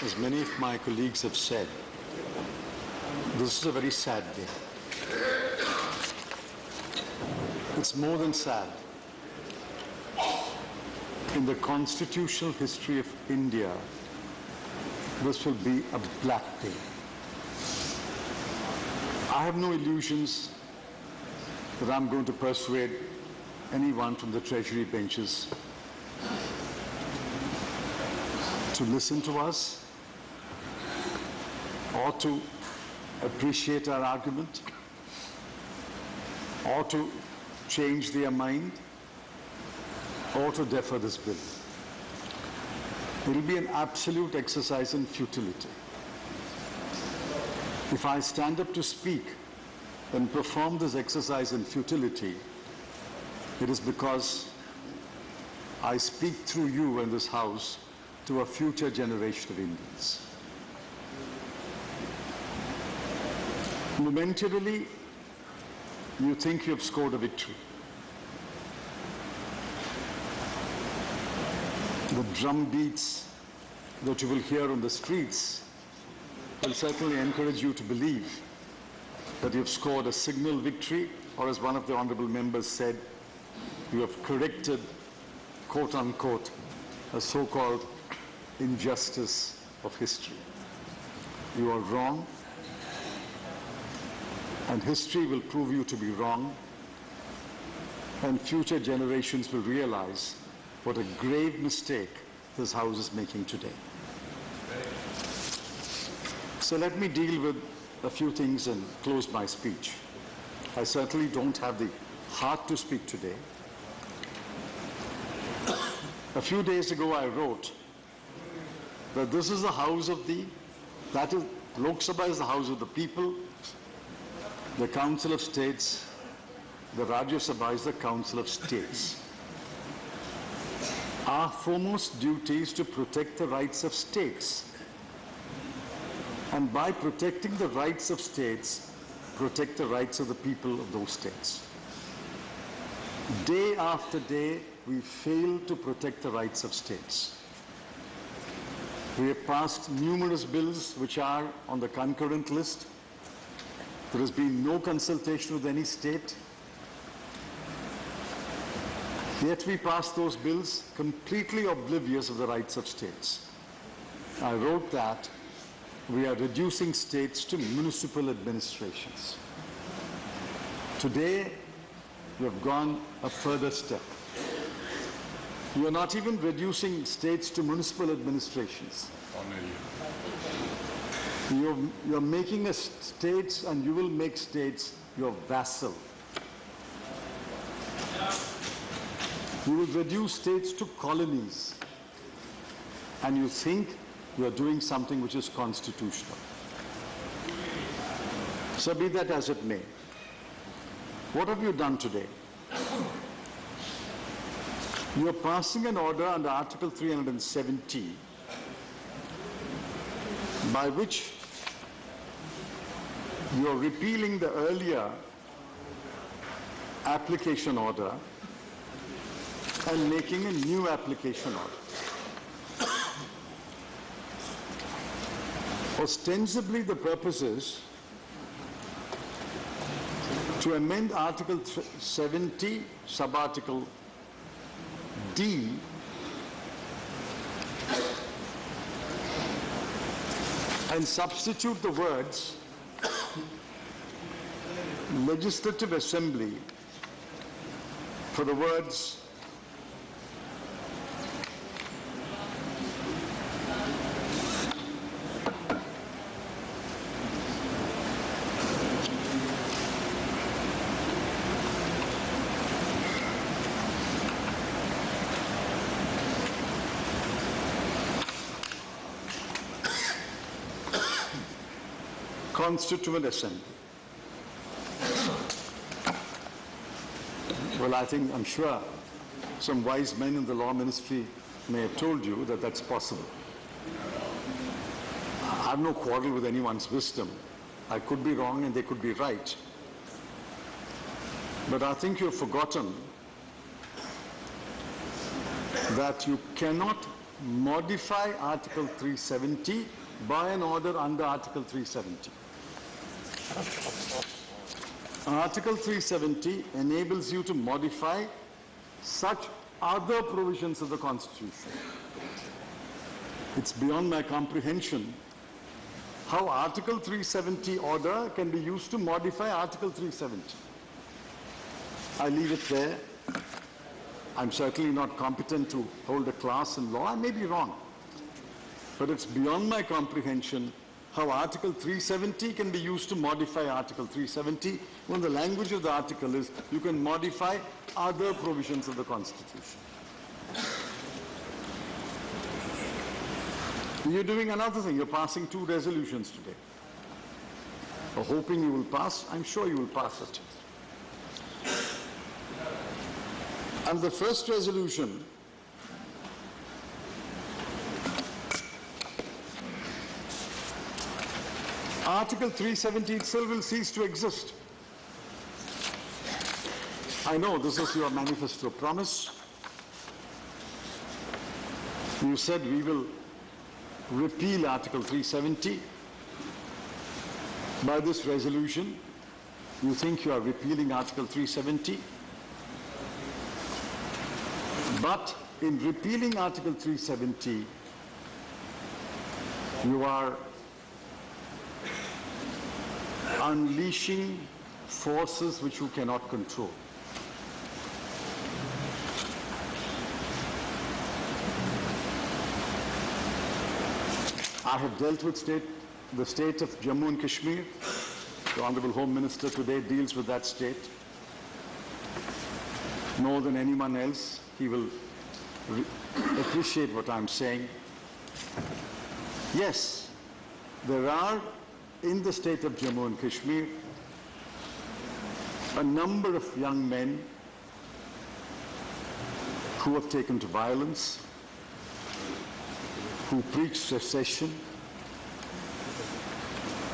as many of my colleagues have said, this is a very sad day. It's more than sad. In the constitutional history of India, this will be a black day. I have no illusions that I'm going to persuade anyone from the Treasury benches to listen to us or to appreciate our argument or to change their mind or to defer this bill. It will be an absolute exercise in futility. If I stand up to speak and perform this exercise in futility, it is because I speak through you in this House to a future generation of Indians. Momentarily, you think you have scored a victory. The drum beats that you will hear on the streets will certainly encourage you to believe that you have scored a signal victory, or as one of the honorable members said, you have corrected, quote unquote, a so-called injustice of history. You are wrong, and history will prove you to be wrong, and future generations will realize what a grave mistake this House is making today. So let me deal with a few things and close my speech. I certainly don't have the heart to speak today. A few days ago I wrote that this is the House of that is, Lok Sabha is the House of the people, the Council of States, the Rajya Sabha is the Council of States. Our foremost duty is to protect the rights of states. And by protecting the rights of states, protect the rights of the people of those states. Day after day, we fail to protect the rights of states. We have passed numerous bills which are on the concurrent list. There has been no consultation with any state. Yet we passed those bills completely oblivious of the rights of states. I wrote that we are reducing states to municipal administrations. Today, we have gone a further step. You are not even reducing states to municipal administrations. You're making states, and you will make states your vassal. You will reduce states to colonies, and you think you are doing something which is constitutional. So be that as it may. What have you done today? You are passing an order under Article 370 by which you are repealing the earlier application order and making a new application order. Ostensibly, the purpose is to amend Article 70, Subarticle D, and substitute the words Legislative Assembly for the words Constituent Assembly. Well, I'm sure some wise men in the law ministry may have told you that that's possible. I have no quarrel with anyone's wisdom. I could be wrong and they could be right. But I think you've forgotten that you cannot modify Article 370 by an order under Article 370. Article 370 enables you to modify such other provisions of the Constitution. It's beyond my comprehension how Article 370 order can be used to modify Article 370. I leave it there. I'm certainly not competent to hold a class in law. I may be wrong. But it's beyond my comprehension how Article 370 can be used to modify Article 370 when the language of the article is you can modify other provisions of the Constitution. You're doing another thing. You're passing 2 resolutions today. Or hoping you will pass. I'm sure you will pass it. And the first resolution Article 370 itself will cease to exist. I know this is your manifesto promise. You said we will repeal Article 370. By this resolution, you think you are repealing Article 370. But in repealing Article 370, you are unleashing forces which you cannot control. I have dealt with the state of Jammu and Kashmir. The Honorable Home Minister today deals with that state. More than anyone else, he will appreciate what I'm saying. Yes, there are in the state of Jammu and Kashmir a number of young men who have taken to violence, who preach secession,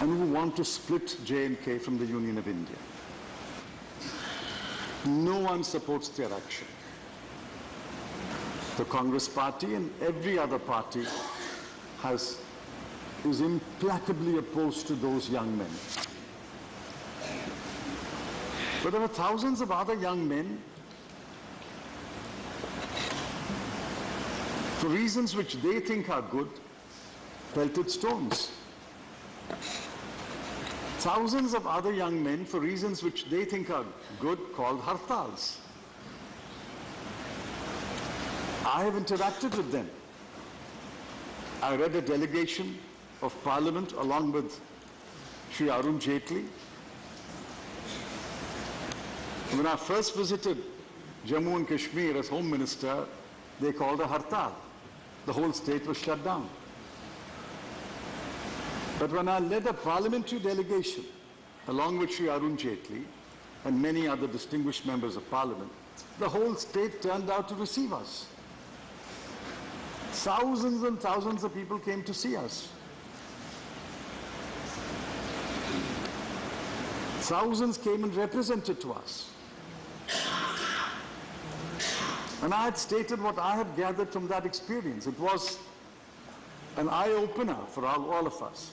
and who want to split J&K from the Union of India. No one supports their action. The Congress party and every other party is implacably opposed to those young men. But there are thousands of other young men, for reasons which they think are good, pelted stones. Thousands of other young men, for reasons which they think are good, called hartals. I have interacted with them. I read a delegation of Parliament along with Shri Arun Jaitley. When I first visited Jammu and Kashmir as Home Minister, they called a hartal. The whole state was shut down. But when I led a parliamentary delegation along with Shri Arun Jaitley and many other distinguished members of Parliament, the whole state turned out to receive us. Thousands and thousands of people came to see us. Thousands came and represented to us. And I had stated what I had gathered from that experience. It was an eye-opener for all of us.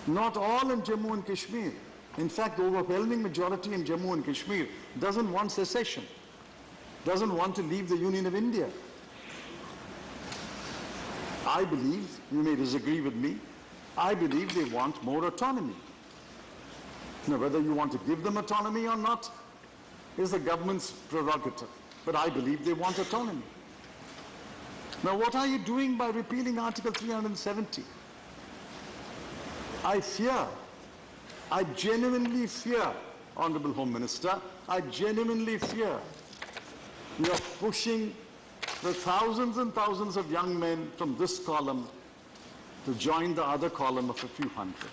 Not all in Jammu and Kashmir. In fact, the overwhelming majority in Jammu and Kashmir doesn't want secession, doesn't want to leave the Union of India. I believe, you may disagree with me, I believe they want more autonomy. Now, whether you want to give them autonomy or not is the government's prerogative. But I believe they want autonomy. Now, what are you doing by repealing Article 370? I fear, I genuinely fear, Honorable Home Minister, I genuinely fear you are pushing the thousands and thousands of young men from this column to join the other column of a few hundred.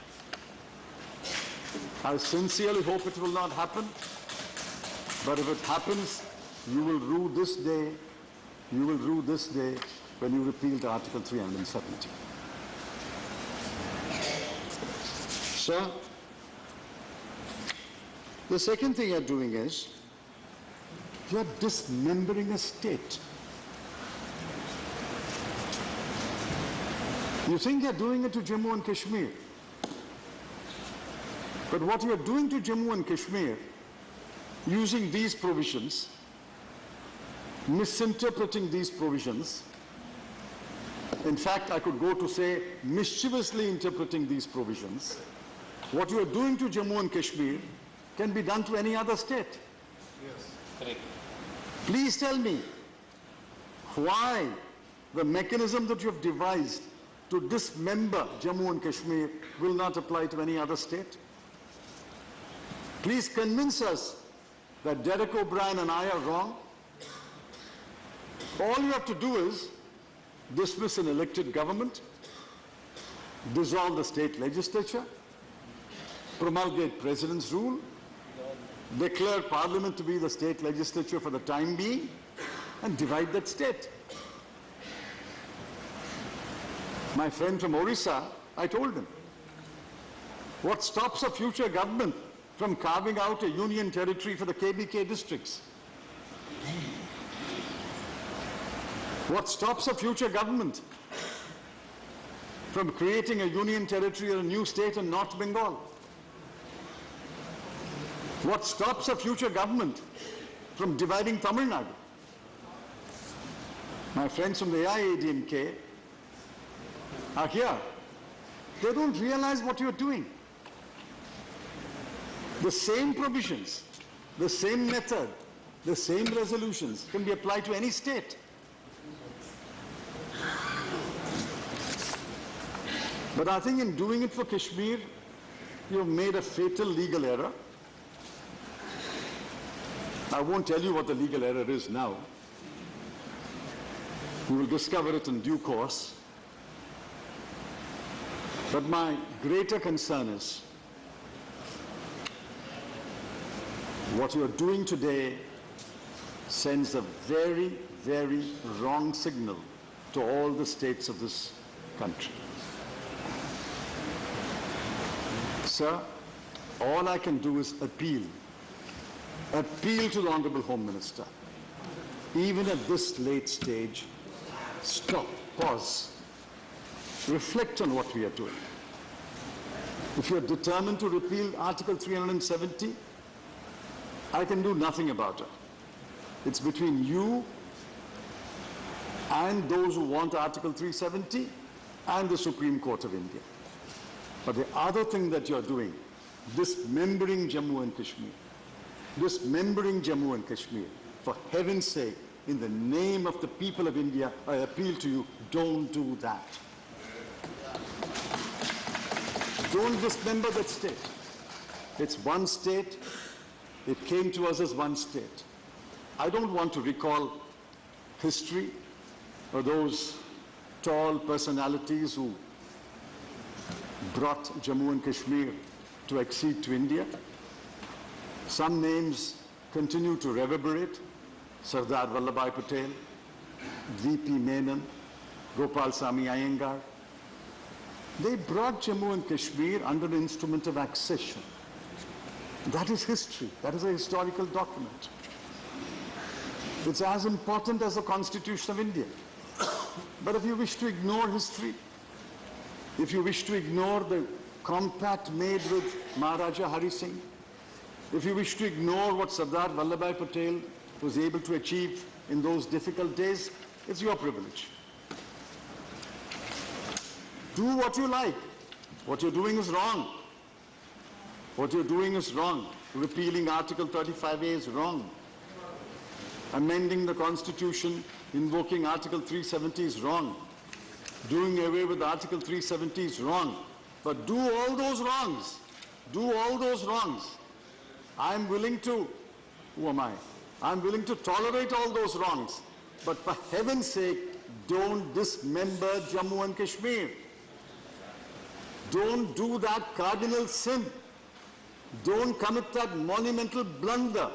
I sincerely hope it will not happen, but if it happens, you will rue this day, when you repealed Article 370. Sir, the second thing you're doing is, you're dismembering a state. You think you're doing it to Jammu and Kashmir. But what you're doing to Jammu and Kashmir, using these provisions, misinterpreting these provisions, in fact, I could go to say mischievously interpreting these provisions, what you are doing to Jammu and Kashmir can be done to any other state. Yes. Correct. Please tell me why the mechanism that you have devised to dismember Jammu and Kashmir will not apply to any other state. Please convince us that Derek O'Brien and I are wrong. All you have to do is dismiss an elected government, dissolve the state legislature, promulgate president's rule, declare parliament to be the state legislature for the time being, and divide that state. My friend from Orissa, I told him, what stops a future government from carving out a union territory for the KBK districts? What stops a future government from creating a union territory or a new state in North Bengal? What stops a future government from dividing Tamil Nadu? My friends from the AIADMK are here. They don't realize what you're doing. The same provisions, the same method, the same resolutions can be applied to any state. But I think in doing it for Kashmir, you have made a fatal legal error. I won't tell you what the legal error is now. You will discover it in due course. But my greater concern is what you are doing today sends a very, very wrong signal to all the states of this country. Sir, all I can do is appeal to the Honorable Home Minister. Even at this late stage, stop, pause, reflect on what we are doing. If you are determined to repeal Article 370, I can do nothing about it. It's between you and those who want Article 370 and the Supreme Court of India. But the other thing that you're doing, dismembering Jammu and Kashmir, for heaven's sake, in the name of the people of India, I appeal to you, don't do that. Don't dismember that state. It's one state. It came to us as one state. I don't want to recall history or those tall personalities who brought Jammu and Kashmir to accede to India. Some names continue to reverberate. Sardar Vallabhbhai Patel, V.P. Menon, Gopal Sami Iyengar. They brought Jammu and Kashmir under an instrument of accession. That is history. That is a historical document. It's as important as the Constitution of India. But if you wish to ignore history, if you wish to ignore the compact made with Maharaja Hari Singh, if you wish to ignore what Sardar Vallabhbhai Patel was able to achieve in those difficult days, it's your privilege. Do what you like. What you're doing is wrong. What you're doing is wrong. Repealing Article 35A is wrong. Amending the Constitution, invoking Article 370 is wrong. Doing away with Article 370 is wrong. But do all those wrongs. Do all those wrongs. I'm willing to, who am I? I'm willing to tolerate all those wrongs. But for heaven's sake, don't dismember Jammu and Kashmir. Don't do that cardinal sin. Don't commit that monumental blunder.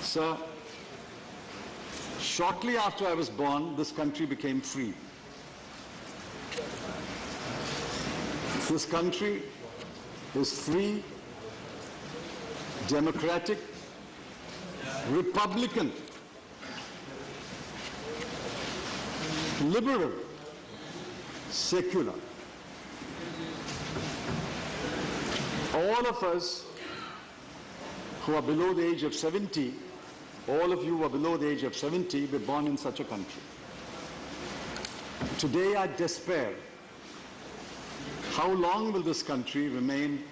Sir, shortly after I was born, this country became free. This country is free, democratic, Republican. liberal, secular. All of us who are below the age of 70, all of you who are below the age of 70, were born in such a country. Today I despair. How long will this country remain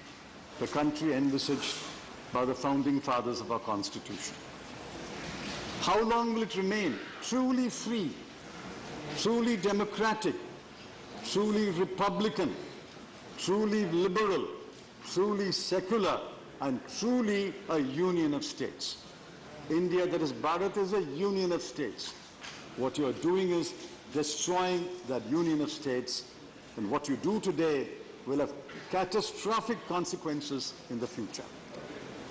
the country envisaged by the founding fathers of our Constitution? How long will it remain truly free, truly democratic, truly republican, truly liberal, truly secular, and truly a union of states? India, that is Bharat, is a union of states. What you are doing is destroying that union of states, and what you do today will have catastrophic consequences in the future.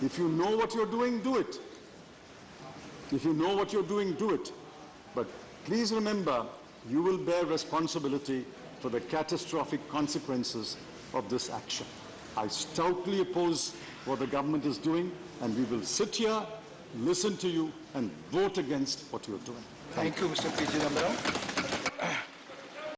If you know what you're doing, do it. If you know what you're doing, do it. But please remember, you will bear responsibility for the catastrophic consequences of this action. I stoutly oppose what the government is doing, and we will sit here, listen to you, and vote against what you're doing. Thank you, Mr. P. Chidambaram.